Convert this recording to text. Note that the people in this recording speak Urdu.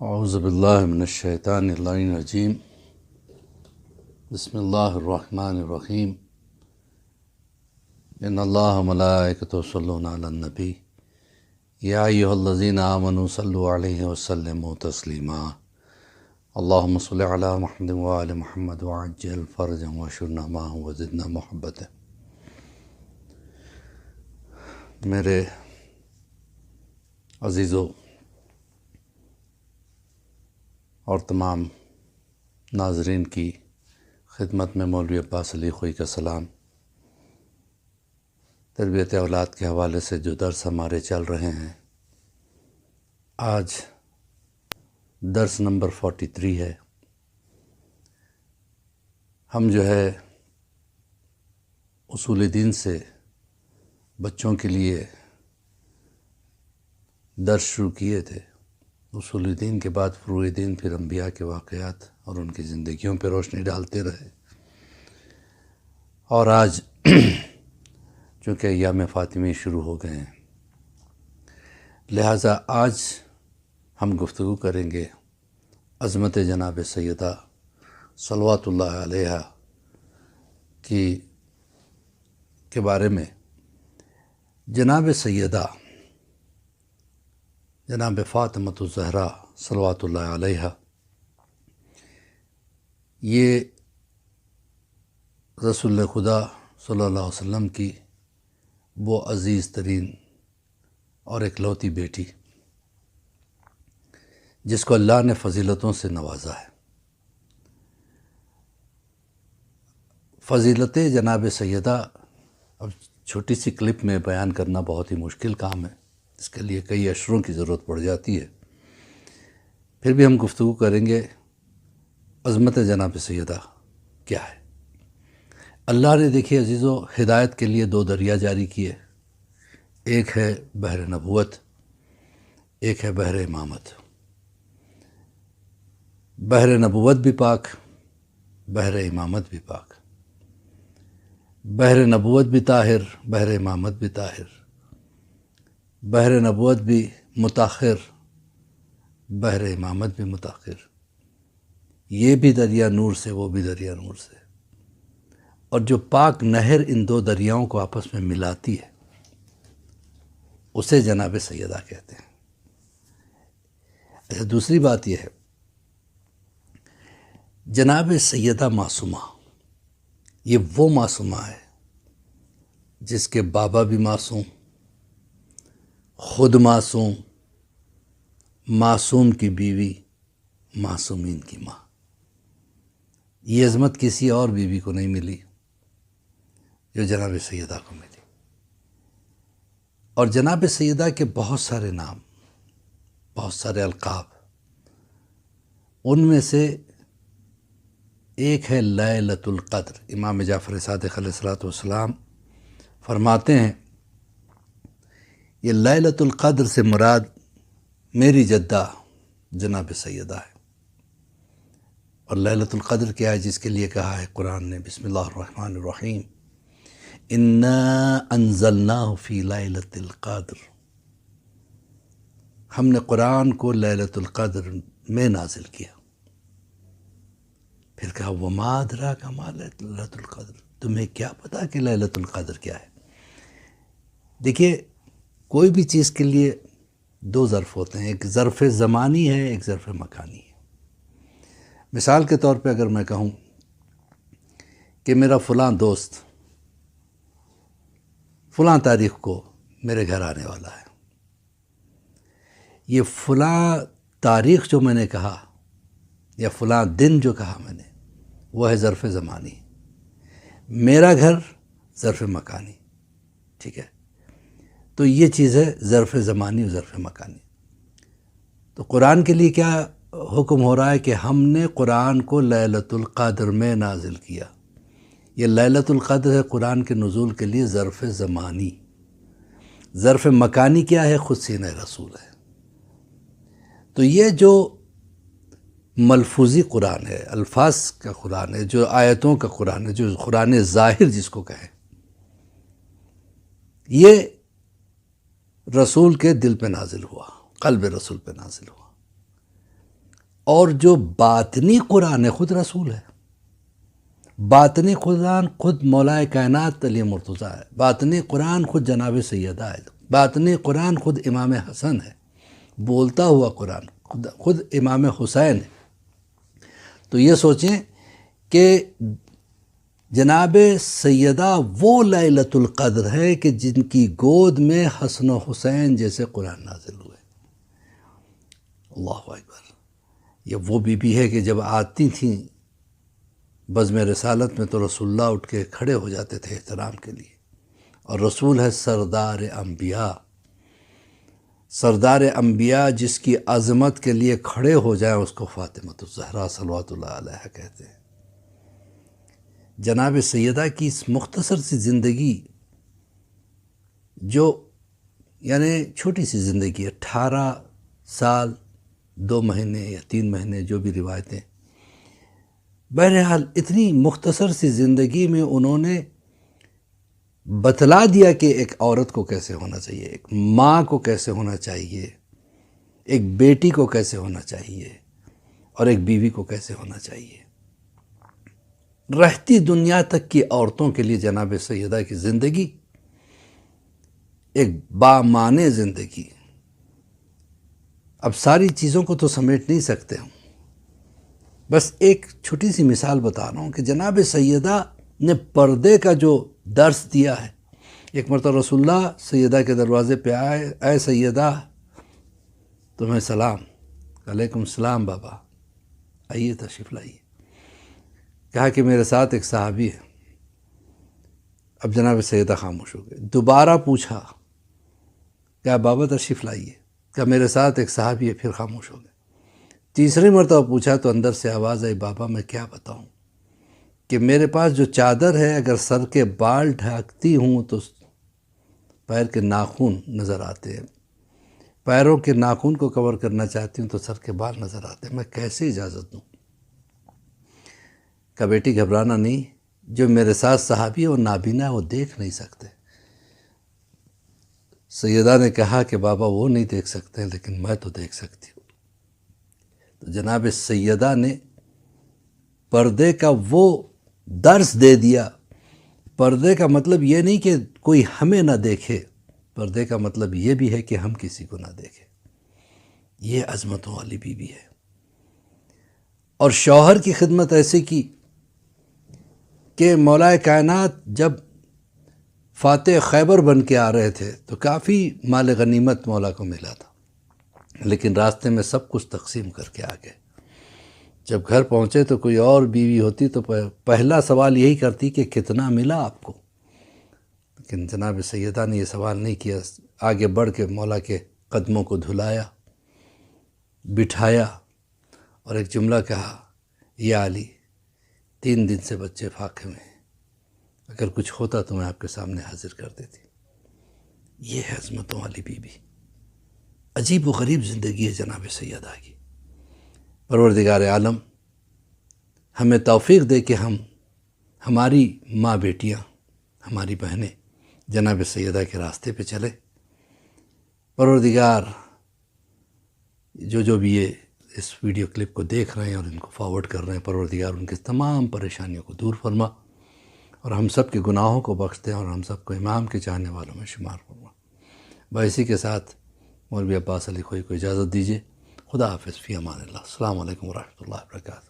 اعوذ باللہ من الشیطان اللعین الرجیم بسم اللہ الرحمن الرحیم ان اللہ ملائکتہ یصلون علی النبی یا ایھا الذین آمنوا صلوا علیہ وسلموا تسلیما اللہم صل علی محمد وآل محمد وعجل فرجا واشرنا معهم وزدنا محبتا۔ میرے عزیزو اور تمام ناظرین کی خدمت میں مولوی عباس علی خوئی کا سلام۔ تربیت اولاد کے حوالے سے جو درس ہمارے چل رہے ہیں، آج درس نمبر 43 ہے۔ ہم جو ہے اصول دین سے بچوں کے لیے درس شروع کیے تھے۔ اصول دین کے بعد فروع دین، پھر انبیاء کے واقعات اور ان کی زندگیوں پہ روشنی ڈالتے رہے۔ اور آج چونکہ ایام فاطمی شروع ہو گئے ہیں، لہٰذا آج ہم گفتگو کریں گے عظمت جناب سیدہ صلوات اللہ علیہا کے بارے میں۔ جناب سیدہ جناب فاطمۃ الزہرا صلوات اللہ علیہا، یہ رسول خدا صلی اللہ علیہ وسلم کی وہ عزیز ترین اور اکلوتی بیٹی جس کو اللہ نے فضیلتوں سے نوازا ہے۔ فضیلت جناب سیدہ اب چھوٹی سی کلپ میں بیان کرنا بہت ہی مشکل کام ہے، اس کے لیے کئی اشروں کی ضرورت پڑ جاتی ہے۔ پھر بھی ہم گفتگو کریں گے عظمت جناب سیدہ کیا ہے۔ اللہ نے دیکھیے عزیزو ہدایت کے لیے 2 دریا جاری کیے، ایک ہے بحر نبوت، ایک ہے بحر امامت۔ بحر نبوت بھی پاک، بحر امامت بھی پاک۔ بحر نبوت بھی طاہر، بحر امامت بھی طاہر۔ بحر نبوت بھی متاخر، بحر امامت بھی متاخر۔ یہ بھی دریا نور سے، وہ بھی دریا نور سے۔ اور جو پاک نہر ان 2 دریاؤں کو آپس میں ملاتی ہے، اسے جناب سیدہ کہتے ہیں۔ اچھا، دوسری بات یہ ہے، جناب سیدہ معصومہ، یہ وہ معصومہ ہے جس کے بابا بھی معصوم، خود معصوم، معصوم کی بیوی، معصومین کی ماں۔ یہ عظمت کسی اور بیوی کو نہیں ملی جو جناب سیدہ کو ملی۔ اور جناب سیدہ کے بہت سارے نام، بہت سارے القاب، ان میں سے ایک ہے لیلۃ القدر۔ امام جعفر صادق علیہ السلام فرماتے ہیں، یہ لیلۃ القدر سے مراد میری جدہ جناب سیدہ ہے۔ اور لیلۃ القدر کیا ہے جس کے لیے کہا ہے قرآن نے، بسم اللہ الرحمن الرحیم، انا انزلناہ فی لیلۃ القدر، ہم نے قرآن کو لیلۃ القدر میں نازل کیا۔ پھر کہا وما ادراک ما لیلۃ القدر، تمہیں کیا پتا کہ لیلۃ القدر کیا ہے۔ دیکھیے کوئی بھی چیز کے لیے 2 ظرف ہوتے ہیں، ایک ظرف زمانی ہے، ایک ظرف مکانی ہے۔ مثال کے طور پہ اگر میں کہوں کہ میرا فلاں دوست فلاں تاریخ کو میرے گھر آنے والا ہے، یہ فلاں تاریخ جو میں نے کہا یا فلاں دن جو کہا میں نے، وہ ہے ظرف زمانی۔ میرا گھر ظرف مکانی، ٹھیک ہے؟ تو یہ چیز ہے ظرف زمانی اور ظرف مکانی۔ تو قرآن کے لیے کیا حکم ہو رہا ہے کہ ہم نے قرآن کو لیلۃ القدر میں نازل کیا۔ یہ لیلۃ القدر ہے قرآن کے نزول کے لیے ظرف زمانی۔ ظرف مکانی کیا ہے؟ خود سینہ رسول ہے۔ تو یہ جو ملفوظی قرآن ہے، الفاظ کا قرآن ہے، جو آیتوں کا قرآن ہے، جو قرآن ظاہر جس کو کہیں، یہ رسول کے دل پہ نازل ہوا، قلب رسول پہ نازل ہوا۔ اور جو باطنی قرآن ہے خود رسول ہے. باطنی قرآن خود مولائے کائنات علی مرتضیٰ ہے. باطنی قرآن خود جناب سیدہ ہے. باطنی قرآن خود امام حسن ہے. بولتا ہوا قرآن خود امام حسین ہے. تو یہ سوچیں کہ جناب سیدہ وہ لیلۃ القدر ہے کہ جن کی گود میں حسن و حسین جیسے قرآن نازل ہوئے. اللہ اکبر. یہ وہ بی بی ہے کہ جب آتی تھیں بزم رسالت میں تو رسول اللہ اٹھ کے کھڑے ہو جاتے تھے احترام کے لیے. اور رسول ہے سردار انبیاء. سردار انبیاء جس کی عظمت کے لیے کھڑے ہو جائیں اس کو فاطمہ الزہرا صلوات اللہ علیہ کہتے ہیں. جناب سیدہ کی اس مختصر سی زندگی جو یعنی چھوٹی سی زندگی 18 سال 2 مہینے یا 3 مہینے جو بھی روایتیں، بہرحال اتنی مختصر سی زندگی میں انہوں نے بتلا دیا کہ ایک عورت کو کیسے ہونا چاہیے، ایک ماں کو کیسے ہونا چاہیے، ایک بیٹی کو کیسے ہونا چاہیے، اور ایک بیوی کو کیسے ہونا چاہیے. رہتی دنیا تک کی عورتوں کے لیے جناب سیدہ کی زندگی ایک بامعنی زندگی. اب ساری چیزوں کو تو سمیٹ نہیں سکتے ہم، بس ایک چھوٹی سی مثال بتا رہا ہوں کہ جناب سیدہ نے پردے کا جو درس دیا ہے. ایک مرتبہ رسول اللہ سیدہ کے دروازے پہ آئے. اے سیدہ تمہیں سلام. علیکم السلام بابا، آئیے تشریف لائیے. کہا کہ میرے ساتھ ایک صحابی ہے. اب جناب سیدہ خاموش ہو گئے. دوبارہ پوچھا کہا بابا تشریف لائیے. کہا میرے ساتھ ایک صحابی ہے. پھر خاموش ہو گئے. تیسری مرتبہ پوچھا تو اندر سے آواز آئی بابا میں کیا بتاؤں کہ میرے پاس جو چادر ہے اگر سر کے بال ڈھانکتی ہوں تو پیر کے ناخن نظر آتے ہیں، پیروں کے ناخن کو کور کرنا چاہتی ہوں تو سر کے بال نظر آتے ہیں، میں کیسے اجازت دوں؟ کہ بیٹی گھبرانا نہیں، جو میرے ساتھ صحابی ہے وہ نابینا ہے، وہ دیکھ نہیں سکتے. سیدہ نے کہا کہ بابا وہ نہیں دیکھ سکتے لیکن میں تو دیکھ سکتی ہوں. تو جناب سیدہ نے پردے کا وہ درس دے دیا. پردے کا مطلب یہ نہیں کہ کوئی ہمیں نہ دیکھے، پردے کا مطلب یہ بھی ہے کہ ہم کسی کو نہ دیکھیں. یہ عظمتوں والی بیوی ہے. اور شوہر کی خدمت ایسے کی کہ مولا کائنات جب فاتح خیبر بن کے آ رہے تھے تو کافی مال غنیمت مولا کو ملا تھا، لیکن راستے میں سب کچھ تقسیم کر کے آ گئے. جب گھر پہنچے تو کوئی اور بیوی ہوتی تو پہلا سوال یہی کرتی کہ کتنا ملا آپ کو، لیکن جناب سیدہ نے یہ سوال نہیں کیا. آگے بڑھ کے مولا کے قدموں کو دھلایا، بٹھایا اور ایک جملہ کہا یا علی 3 دن سے بچے فاقے میں ہیں، اگر کچھ ہوتا تو میں آپ کے سامنے حاضر کر دیتی. یہ ہے عظمتوں والی بیوی. عجیب و غریب زندگی ہے جناب سیدہ کی. پروردگار عالم ہمیں توفیق دے کہ ہم ہماری ماں بیٹیاں ہماری بہنیں جناب سیدہ کے راستے پہ چلے. پروردگار جو بھی یہ اس ویڈیو کلپ کو دیکھ رہے ہیں اور ان کو فارورڈ کر رہے ہیں، پروردگار ان کی تمام پریشانیوں کو دور فرما اور ہم سب کے گناہوں کو بخش دیں اور ہم سب کو امام کے چاہنے والوں میں شمار فرما. اسی کے ساتھ مولوی عباس علی خوئی کو اجازت دیجیے. خدا حافظ، فی امان اللہ. السلام علیکم ورحمۃ اللہ وبرکاتہ.